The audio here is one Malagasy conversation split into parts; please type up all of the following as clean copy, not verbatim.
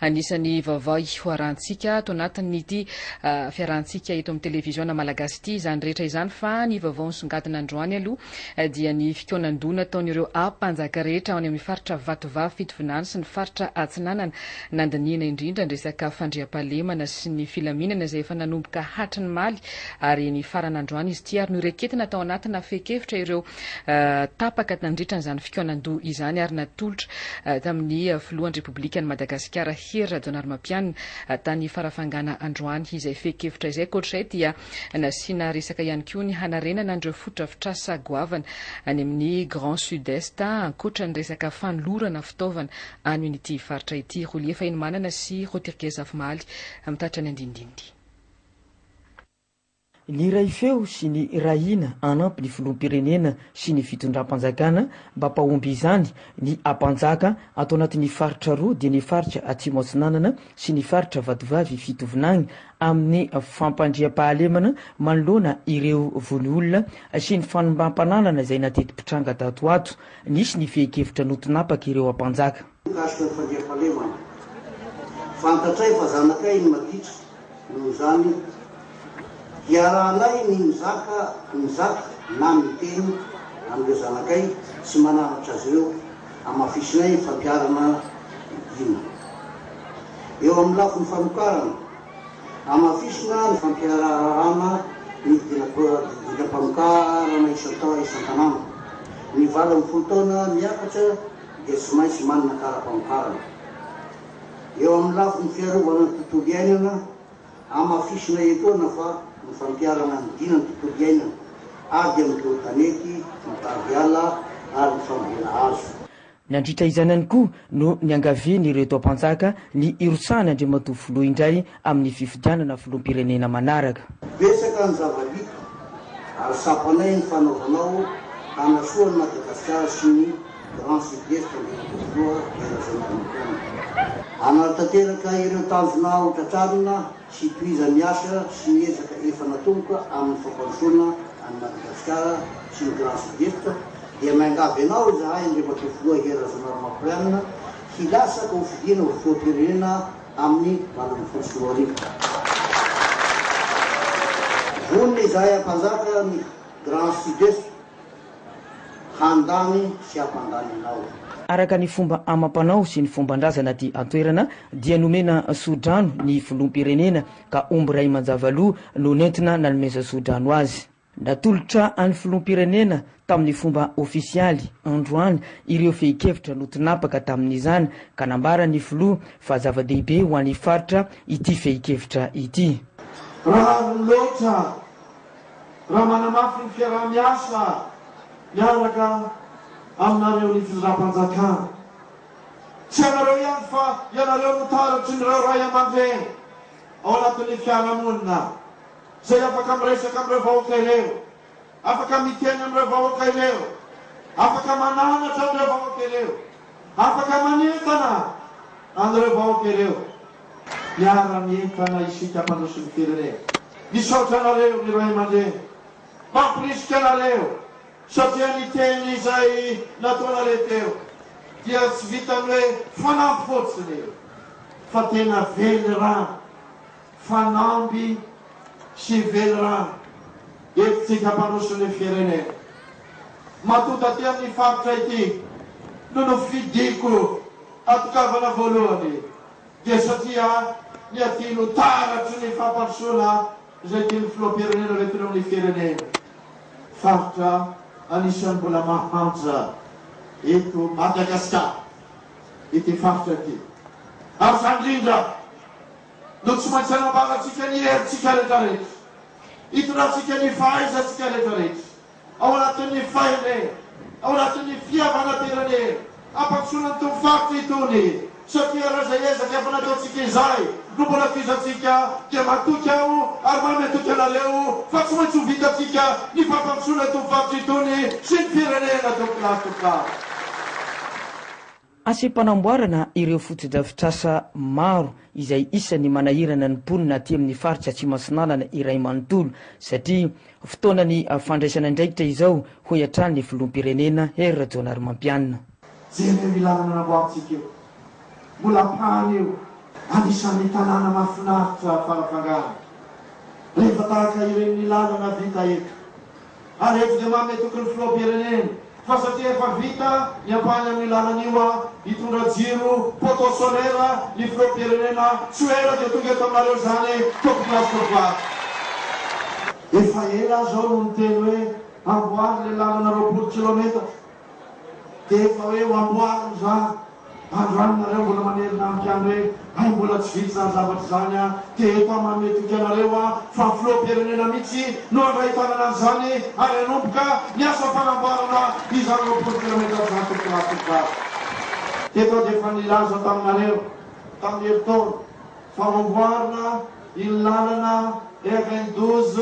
Anisan'ny vaovao hoarantsika ato anatin'ity fiarantsika eto amin'ny televiziona malagasy ity izany rehetra izany fa ny vaovao nisongadina androany aloha dia ny fitoanan-doha nataon'ireo mpanjaka rehetra ao amin'ny faritra Vatovavy Fitovinany sy ny faritra Atsinanana nandiniana indrindra ny resaka fandriam-pahalemana sy ny filaminana izay efa nanomboka hatry ny maly ary ny farana androany izy ity ary noreketina tao anatina fekevitra ireo tapaka nandritra n'izany fitoanan-doha izany ary natolotra tamin'ny filohan'ny Repoblikan'i Madagasikara Hira Rajaonarimampianina tany farafangana androany izay fekevitra izay koatr'izay dia nasiana resaka ihany koa ny hanarenana andreo fotodrafitrasa goavana any amin'ny Grand Sud-Est ankoatra ny resaka fanolorana fitaovana any amin'ity faritra ity. Roliefa Inomanana sy Rotirgeza Afimaly mitatra ny andindindy. Ny ray feo sy ny rahina anampy ny filoham-pirenena sy ny fitondram-panjakana mba mpahomby izany ny ampanjaka atao anatin'ny faritra roa dia ny faritra Atsimo Atsinanana sy ny faritra Vatovavy Fitovinany amin'ny fampandriam-pahalemana manoloana ireo volyolona sy ny fanombam-pananana izay nateti-pitranga tato ato. Nisy ny fehikevitra notonapaka ireo ampanjaka. Fantatray fa zanakay ny maditra noho zany hiarahanay ny mizaka na miteny amin'ireo zanakay sy manamatra azy ireo amafisinay ny fampiarana dina. Eo amin'ny lafiny famokarana amafisina ny fampiarana ny dina-pamokarana isan-tanàna. Ny valo amin'ny folo taona miakatra dia tsy maintsy manana kara-pamokarana. Eo amin'ny lafiny fiarovana ny tontolo iainana amafisina etoana fa ny fampiarana ny dina ny tontolo iainana ady amin'ny teo tanety mitavy ala ary ny fambolena hazo. Nandritra izany ihany koa no niangaviany ireo ampanjaka ny irosana Andriamatoa Filoha indray amin'ny fifidianana filoham-pirenena manaraka. Betsaka ny zava-biko ary sapanay ny fanaovanao hanasoa ny Madagasikara sy ny Grand Sud-Est Andriamatoa Filoha Rajaonarimampianina. Anatateraka ireo tanjona hotratrarina sy toiza miasa sy miezaka efa natomboka amin'ny fampandrosoana any Madagasikara sy ny Grand Sud-Est dia miangavy anao zahay Andriamatoa Filoha Rajaonarimampianina hilasaka ho fidiana ho filoham-pirenena amin'ny 24 vonona izahay ampanjaka ny Grand Sud-Est handany sy ampandaninao. Araka ny fomba amam-panao sy ny fomban-drazana aty antoerana dia nomena sodrano ny filoham-pirenena ka omby ray manjavaloha no nentina nanomeza sodrano azy. Natolotra any filoham-pirenena tamin'ny fomba ofisialy androany ireo fehikevitra notonapaka tamin'izany ka nambara ny filoha fa zava-dehibe ho an'ny faritra ity fehikevitra ity. Raha loatra raha manamafy ny fiaraha-miasa miaraka aminareo ny fitondram-panjakana. Tsy anareo ihany fa ianareo notaratry nyreo ray aman-dreny ao anatin'ny fiarahamonina zay afaka miresaka amin'ireo vahoaka ireo, afaka miteny amin'ireo vahoaka ireo, afaka mananatra amin'ireo vahoaka ireo, afaka manentana amin'ireo vahoaka ireo. Miara-mientana isika mpandroso ny firenena. Misaotra anareo ny ray aman-dreny, mampirisika anareo satria ny teny izay nataonareo teo dia tsy vita hoe fanampy fotsiny fa tena vely rano, fanamby sy vely rano entitsika mpandroso ny firenena. Matonta ty amin'ny faritra ity no fidiko atokavana voalohany dia satria ny aty no taratry ny fampandrosoana izay ty ny filoham-pirenena retina amin'ny firenena. Faritra anisan'ny mbola mahanja eto Madagasikara ity faritra ity. Ary zandrindra no tsy maintsy anambaratsika ny herintsika rehetrarehetra, hitondratsika ny fahaizatsika rehetrarehetra ao anatin'ny fahinena, ao anatin'ny fihavanam-pirenena ampandrosoana itony faritra itony satria raha zay ezaka efa nataontsika izay no mbola fizatsika dia matoky aho ary manome toky anareo fa tsy maintsy ho vitatsika ny fampandrosoana itony faritra itony sy ny firenena tokolasitoka. Asem-panamboarana ireo fotodrafitrasa maro izay isan'ny manahirana ny mponina aty amin'ny faritra Atsimo Atsinanana iray manontolo satria fotoanany fandraisana indraikitra izao ho hiatrany ny filoham-pirenena Hira Rajaonarimampianina. Zay ilana namboarintsika eo mbola pahany eo anisan'ny tanàna mahafinaritra Farafangana. Rehefa tahaka ireny lalana vita eto, ary eto dia mamy tokony filoham-pirenena, fa satria efa vita ny ampany amin'ny lalana io hitondra jiro poto solaire ny filoham-pirenena soera dia tonga eto aminareo zany tokoplastovary. Efa ela zao no miteny hoe amboary le lalana 20 kilometatra, dia efa hoe ho amboary zany. Androany nareo mbola manerina amikany hoe ay mbola tsy vita zany zavatra zany dia eto manmetoky anareo fa filoham-pirenena mihitsy no andrahitanana an'izany ary anomboka ny asa fanamboarana izany 20 kilometatra zany tokoplastovary. Eto dia efa nilaza taminareo tamin'ny herintaona fa amboarina iny lalana RN12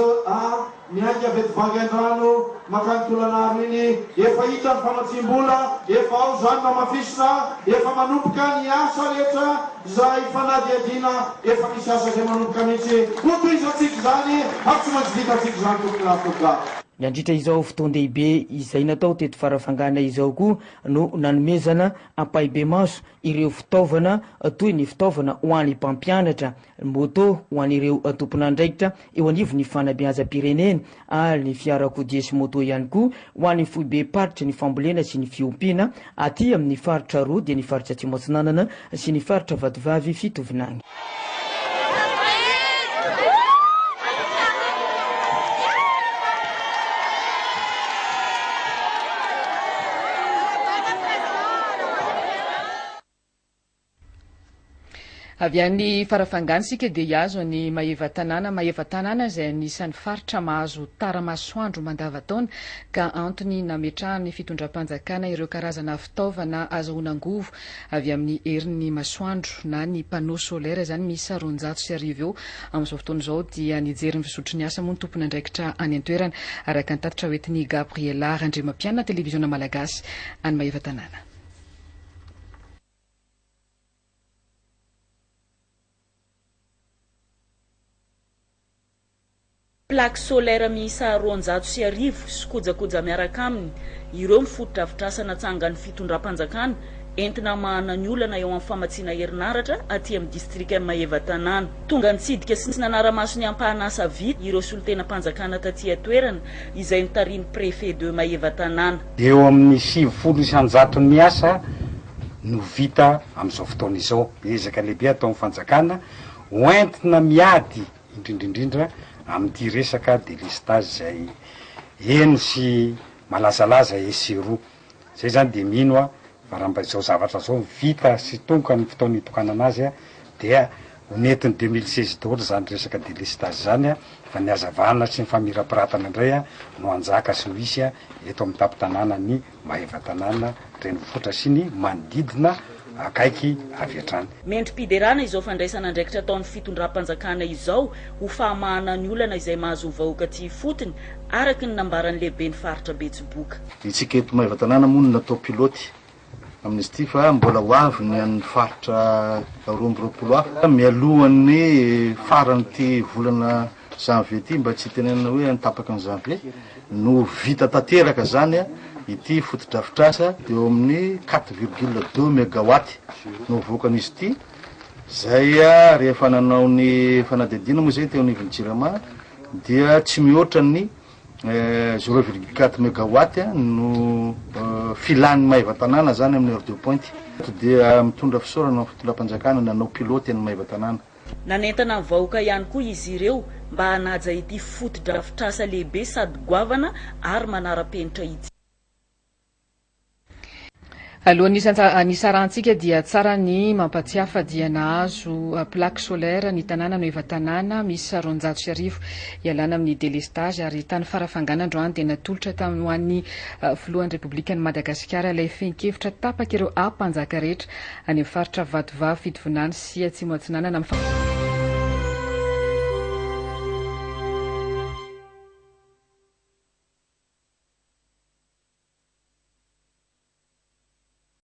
miainga avy eto Vangaindrano makany Tolanaro iny, efa hita ny fanatsim-bola, efa ao zany mamafisina, efa manomboka ny asa rehetra izay fanadiadina, efa misy asa izay manomboka mihitsy ho toizatsika zany ary tsy maintsy vitatsika zany tokoplastovary. Miandritra izao fotoan-dehibe izay natao teto Farafangana izao koa no nanomezana ampahbe maso ireo fitaovana toy ny fitaovana ho an'ny mpampianatra, moto ho an'ireo tompon'andraikitra eo anivon'ny fanabeazam-pirenena ary ny fiarakodia sy moto ihany koa ho an'ny foibe paritra ny fambolena sy ny fiompiana aty amin'ny faritra roa dia ny faritra Tsimotsinanana sy ny faritra Vatovavy Fitovinany. Avy any Farafangana sika dia hiazo ny Maheva tanàna izay anisan'ny faritra mahazo tara-masoandro mandavataona ka antony nametrahany fitondram-panjakana ireo karazana fitaovana azahoana angovo avy amin'ny herin'ny masoandro na ny panneau solaire zany misy 450 eo amin'izao fotoana izao dia nijery ny fisotro ny asa moa ny tompony andraikitra any an-toerana araka ny tatitra hoetiny Gabriela Randremampianina televiziona malagasy any Maheva tanàna. Plaque solaire miisa 250 sy kojakoja miaraka aminy, ireo mifototra avitrasa natsangany fitondram-panjakana entina mahana ny olana eo amin'ny famatsiana herinaratra aty amin'ny distrika Maheva tanàna. Tonga nitsidika sy nanara-maso ny ampahanasa vita ireo solotena-panjakana taty atoerana izay nitariny préfet de Maheva tanàna. Eo amin'ny 70 ny asa no vita amin'izao fotoana izao, ezaka lehibe atao amin'ny fanjakana hoentina miady indrindrindrindra amin'ity resaka délestage izay eno sy malazalaza esero zay zany dia mino fa raha izao zavatra zao vita sy tonga ny fotoana hitokana azy dia netiny 2016 daholo zany resaka délestage zany fa ny azavana sy ny famirapiratana indray no anjaka sy no isy eto amin'ny tapo-tanàna ny Maheva tanàna renivohitra sy ny manodidina akaiky avy hatrany. Mendrim-piderana izao fandraisana andraikitra ataon'ny fitondram-panjakana izao ho fahamahana ny olana izay mahazo vahoaka aty fotony araka ny nambaran'ny lehibe ny faritra Betsiboka. Itsika eto Maheva tanàna moa no natao piloty amin'izy ity fa mbola ho avy ny an'ny faritra 2020 mialohan'ny farany ity volana janvier ity mba tsy tenenina hoe nitapaka ny janvier no vita tanteraka zany ity fotodrafitrasa eo amin'ny 4,2 mégawatt no voakan'izy ity zay rehefa nanao ny fanadidina moa zay teo anivon'ny Jirama dia tsy mihoatra ny 0,4 mégawatt no filany Maheva tanàna zany amin'ny heure de pointe dia mitondra fisaorana fitondram-panjakana nanao piloty any Maheva tanàna. Nanentana vahoaka ihany koa izy ireo mba hanaja ity fotodrafitrasa lehibe sady goavana ary manara-penitra ity. Alohan'ny nisarantsika dia tsara ny mampatsiafa dia nahazo plaque solaire ny tanàna Maheva tanàna misy 450 ialana amin'ny délestage ary tany Farafangana androany dia natolotra tamin'ny ho an'ny filohan'ny Republikan'i Madagasikara ilay fenkevitra tapaka ireo ampanjaka rehetra any amin'ny faritra Vatovavy Fitovinany sy Tsimotsinanana.